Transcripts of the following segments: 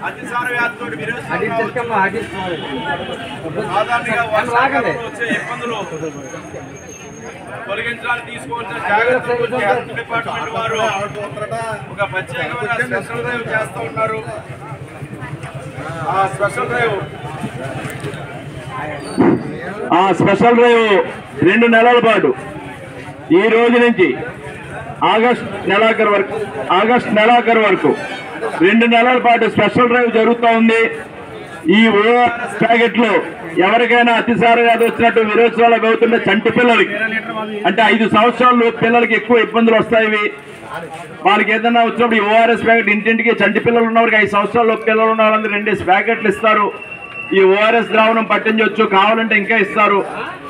అతిసార వ్యాధితో సాధారణంగా వచ్చే ఇబ్బందులు తొలగించడానికి తీసుకోవాల్సిన జాగ్రత్తల గురించి హెల్త్ డిపార్ట్మెంట్ వారు ఒక ప్రత్యేకమైన స్పెషల్ డ్రైవ్ చేస్తూ ఉన్నారు. ఆ స్పెషల్ డ్రైవ్ 2 నెలల పాటు ఈ రోజు నుంచి ఆగస్ట్ నెలాఖరు వరకు 2 నెలల పాటు స్పెషల్ డ్రైవ్ జరుగుతూ ఉంది. ఈ ఓఆర్ఎస్ ప్యాకెట్లు ఎవరికైనా అతిసార వ్యాధి వచ్చినట్టు విరోచనాలకు అవుతున్న చంటి పిల్లలకి, అంటే 5 సంవత్సరాల పిల్లలకి ఎక్కువ ఇబ్బందులు వస్తాయి. వాళ్ళకి ఏదైనా వచ్చినప్పుడు ఈ ఓఆర్ఎస్ ప్యాకెట్ ఇంటింటికి చంటి పిల్లలు ఉన్నవారికి 5 సంవత్సరాల పిల్లలు ఉన్న వాళ్ళందరూ 2 ప్యాకెట్లు ఇస్తారు. ఈ ఓఆర్ఎస్ ద్రావణం పట్టించవచ్చు, కావాలంటే ఇంకా ఇస్తారు.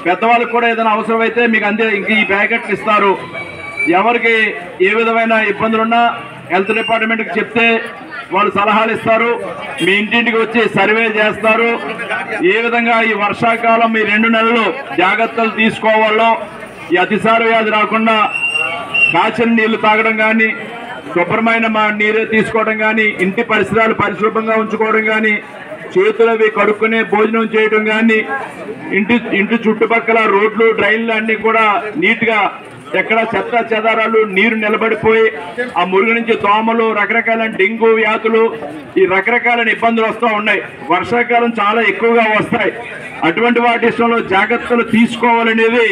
పెద్దవాళ్ళకి కూడా ఏదైనా అవసరమైతే మీకు ఇంకా ఈ ప్యాకెట్లు ఇస్తారు. ఎవరికి ఏ విధమైన ఇబ్బందులున్నా హెల్త్ డిపార్ట్మెంట్కి చెప్తే వాళ్ళు సలహాలు ఇస్తారు. మీ ఇంటింటికి వచ్చి సర్వే చేస్తారు. ఏ విధంగా ఈ వర్షాకాలం ఈ 2 నెలలు జాగ్రత్తలు తీసుకోవాలో, ఈ అతిసార వ్యాధి రాకుండా కాచిన నీళ్లు తాగడం కానీ, శుభ్రమైన నీరు తీసుకోవడం కానీ, ఇంటి పరిసరాలు పరిశుభ్రంగా ఉంచుకోవడం కానీ, చేతులవి కడుక్కునే భోజనం చేయడం కానీ, ఇంటి చుట్టుపక్కల రోడ్లు డ్రైన్లు అన్నీ కూడా నీట్గా, ఎక్కడ చెత్త చెదారాలు నీరు నిలబడిపోయి ఆ మురుగు నుంచి దోమలు, రకరకాల డెంగ్యూ వ్యాధులు, ఈ రకరకాల ఇబ్బందులు వస్తూ ఉన్నాయి. వర్షాకాలం చాలా ఎక్కువగా వస్తాయి. అటువంటి వాటి విషయంలో జాగ్రత్తలు తీసుకోవాలనేది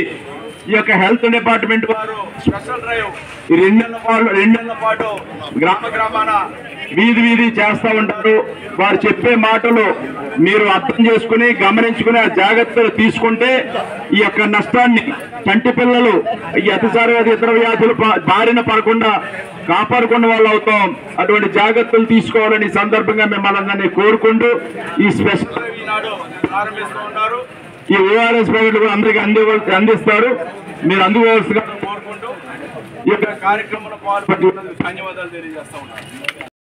ఈ యొక్క హెల్త్ డిపార్ట్మెంట్ వారు స్పెషల్ డ్రైవ్ ఈ 2 నెలల పాటు గ్రామాన వీధి చేస్తూ ఉంటారు. వారు చెప్పే మాటలు మీరు అర్థం చేసుకుని గమనించుకుని ఆ జాగ్రత్తలు తీసుకుంటే ఈ యొక్క నష్టాన్ని చంటి పిల్లలు ఈ అతిసార వ్యాధి ఇతర వ్యాధులు బారిన పడకుండా కాపాడుకున్న వాళ్ళు అవుతాం. అటువంటి జాగ్రత్తలు తీసుకోవాలని సందర్భంగా మిమ్మల్ని అందరినీ కోరుకుంటూ ఈ స్పెషల్ ప్రారంభిస్తూ ఉన్నారు. ఈ ఓఆర్ఎస్ ప్యాకెట్లు కూడా అందరికీ అందిస్తారు. మీరు అందుకోవాల్సిందిగా కోరుకుంటూ ఈ యొక్క కార్యక్రమంలో పాల్పంచుకున్నందుకు ధన్యవాదాలు తెలియజేస్తా ఉన్నారు.